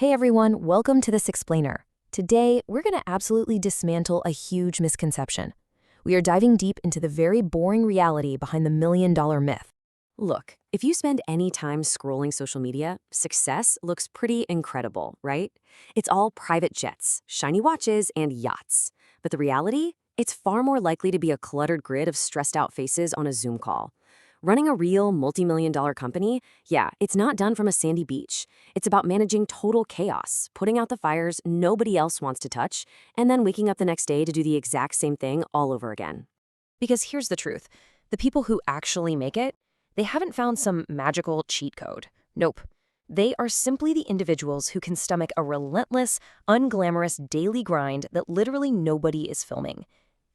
Hey everyone, welcome to This Explainer. Today, we're going to absolutely dismantle a huge misconception. We are diving deep into the very boring reality behind the $1,000,000 myth. Look, if you spend any time scrolling social media, success looks pretty incredible, right? It's all private jets, shiny watches, and yachts. But the reality? It's far more likely to be a cluttered grid of stressed out faces on a Zoom call. Running a real multi-million-dollar company, yeah, it's not done from a sandy beach. It's about managing total chaos, putting out the fires nobody else wants to touch, and then waking up the next day to do the exact same thing all over again. Because here's the truth. The people who actually make it, they haven't found some magical cheat code. Nope. They are simply the individuals who can stomach a relentless, unglamorous daily grind that literally nobody is filming.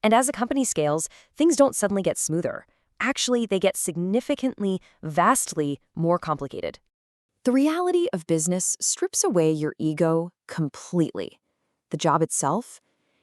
And as a company scales, things don't suddenly get smoother. Actually, they get significantly, vastly more complicated. The reality of business strips away your ego completely. The job itself,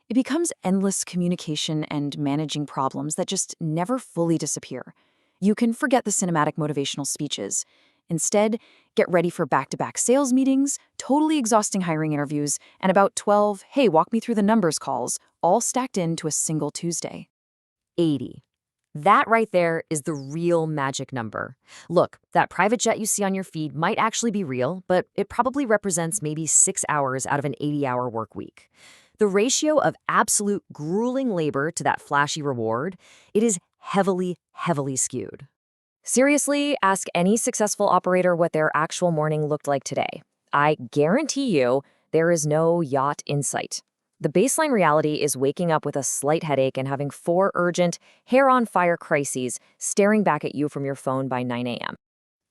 it becomes endless communication and managing problems that just never fully disappear. You can forget the cinematic motivational speeches. Instead, get ready for back-to-back sales meetings, totally exhausting hiring interviews, and about 12, hey, walk me through the numbers calls, all stacked into a single Tuesday. 80. That right there is the real magic number. Look, that private jet you see on your feed might actually be real, but it probably represents maybe 6 hours out of an 80-hour work week. The ratio of absolute grueling labor to that flashy reward, it is heavily, heavily skewed. Seriously, ask any successful operator what their actual morning looked like today. I guarantee you there is no yacht in sight. The baseline reality is waking up with a slight headache and having 4 urgent, hair-on-fire crises staring back at you from your phone by 9 a.m.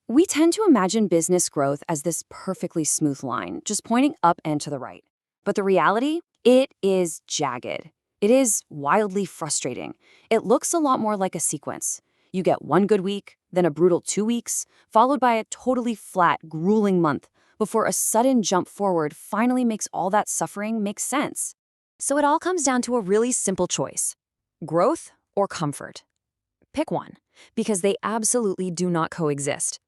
We tend to imagine business growth as this perfectly smooth line, just pointing up and to the right. But the reality? It is jagged. It is wildly frustrating. It looks a lot more like a sequence. You get one good week, then a brutal 2 weeks, followed by a totally flat, grueling month, before a sudden jump forward finally makes all that suffering make sense. So it all comes down to a really simple choice: growth or comfort. Pick one, because they absolutely do not coexist.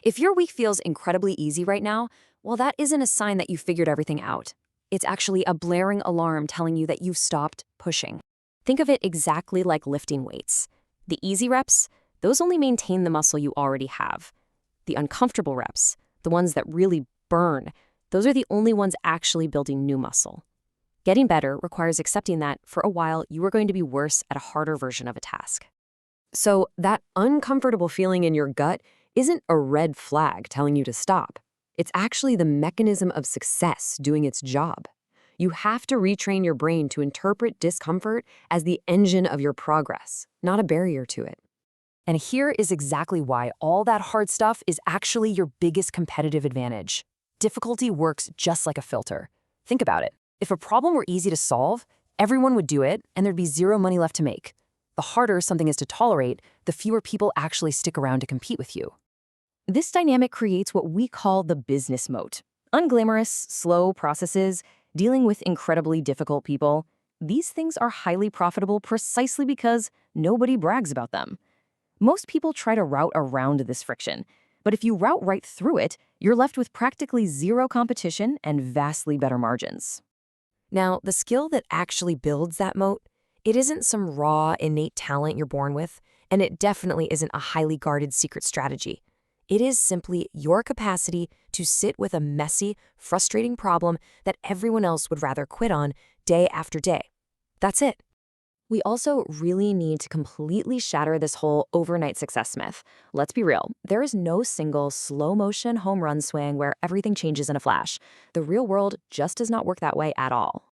If your week feels incredibly easy right now, well, that isn't a sign that you figured everything out. It's actually a blaring alarm telling you that you've stopped pushing. Think of it exactly like lifting weights. The easy reps, those only maintain the muscle you already have. The uncomfortable reps, the ones that really burn, those are the only ones actually building new muscle. Getting better requires accepting that, for a while, you are going to be worse at a harder version of a task. So that uncomfortable feeling in your gut isn't a red flag telling you to stop. It's actually the mechanism of success doing its job. You have to retrain your brain to interpret discomfort as the engine of your progress, not a barrier to it. And here is exactly why all that hard stuff is actually your biggest competitive advantage. Difficulty works just like a filter. Think about it. If a problem were easy to solve, everyone would do it, and there'd be zero money left to make. The harder something is to tolerate, the fewer people actually stick around to compete with you. This dynamic creates what we call the business moat. Unglamorous, slow processes, dealing with incredibly difficult people. These things are highly profitable precisely because nobody brags about them. Most people try to route around this friction, but if you route right through it, you're left with practically zero competition and vastly better margins. Now, the skill that actually builds that moat, it isn't some raw, innate talent you're born with, and it definitely isn't a highly guarded secret strategy. It is simply your capacity to sit with a messy, frustrating problem that everyone else would rather quit on day after day. That's it. We also really need to completely shatter this whole overnight success myth. Let's be real, there is no single slow-motion home run swing where everything changes in a flash. The real world just does not work that way at all.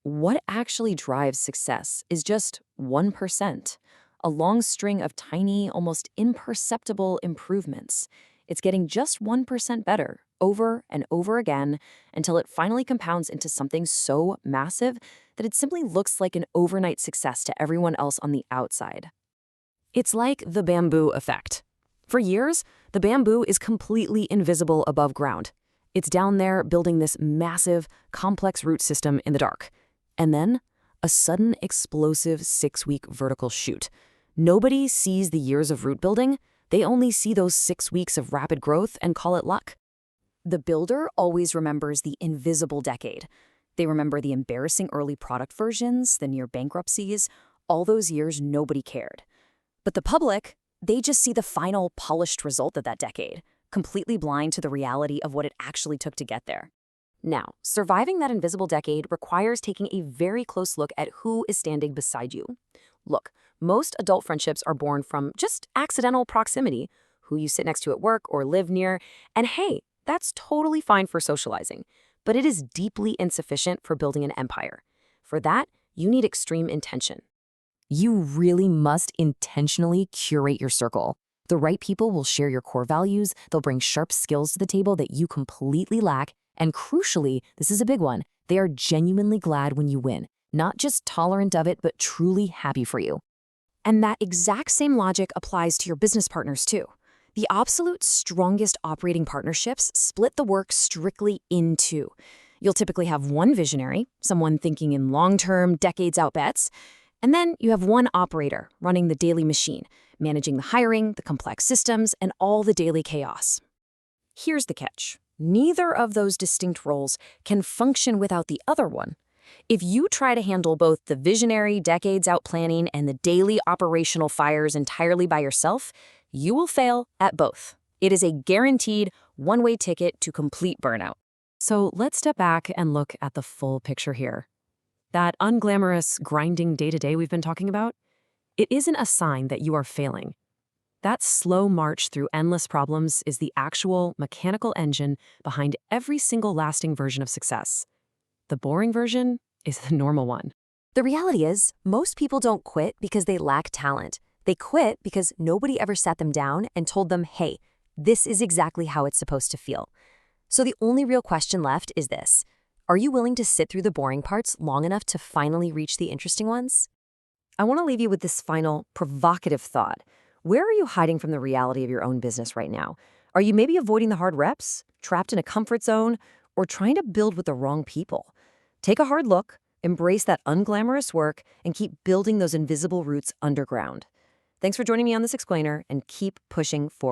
What actually drives success is just 1%, a long string of tiny, almost imperceptible improvements. It's getting just 1% better over and over again until it finally compounds into something so massive that it simply looks like an overnight success to everyone else on the outside. It's like the bamboo effect. For years, the bamboo is completely invisible above ground. It's down there building this massive, complex root system in the dark. And then, a sudden explosive 6-week vertical shoot. Nobody sees the years of root building. They only see those 6 weeks of rapid growth and call it luck. The builder always remembers the invisible decade. They remember the embarrassing early product versions, the near bankruptcies, all those years nobody cared. But the public, they just see the final polished result of that decade, completely blind to the reality of what it actually took to get there. Now, surviving that invisible decade requires taking a very close look at who is standing beside you. Look, most adult friendships are born from just accidental proximity, who you sit next to at work or live near, and hey, that's totally fine for socializing, but it is deeply insufficient for building an empire. For that, you need extreme intention. You really must intentionally curate your circle. The right people will share your core values, they'll bring sharp skills to the table that you completely lack, and crucially, this is a big one, they are genuinely glad when you win, not just tolerant of it, but truly happy for you. And that exact same logic applies to your business partners too. The absolute strongest operating partnerships split the work strictly in two. You'll typically have one visionary, someone thinking in long-term, decades-out bets, and then you have one operator running the daily machine, managing the hiring, the complex systems, and all the daily chaos. Here's the catch. Neither of those distinct roles can function without the other one. If you try to handle both the visionary, decades-out planning and the daily operational fires entirely by yourself, you will fail at both. It is a guaranteed one-way ticket to complete burnout. So let's step back and look at the full picture here. That unglamorous, grinding day-to-day we've been talking about, it isn't a sign that you are failing. That slow march through endless problems is the actual mechanical engine behind every single lasting version of success. The boring version is the normal one. The reality is, most people don't quit because they lack talent. They quit because nobody ever sat them down and told them, hey, this is exactly how it's supposed to feel. So the only real question left is this. Are you willing to sit through the boring parts long enough to finally reach the interesting ones? I want to leave you with this final, provocative thought. Where are you hiding from the reality of your own business right now? Are you maybe avoiding the hard reps, trapped in a comfort zone, or trying to build with the wrong people? Take a hard look, embrace that unglamorous work, and keep building those invisible roots underground. Thanks for joining me on this explainer, and keep pushing forward.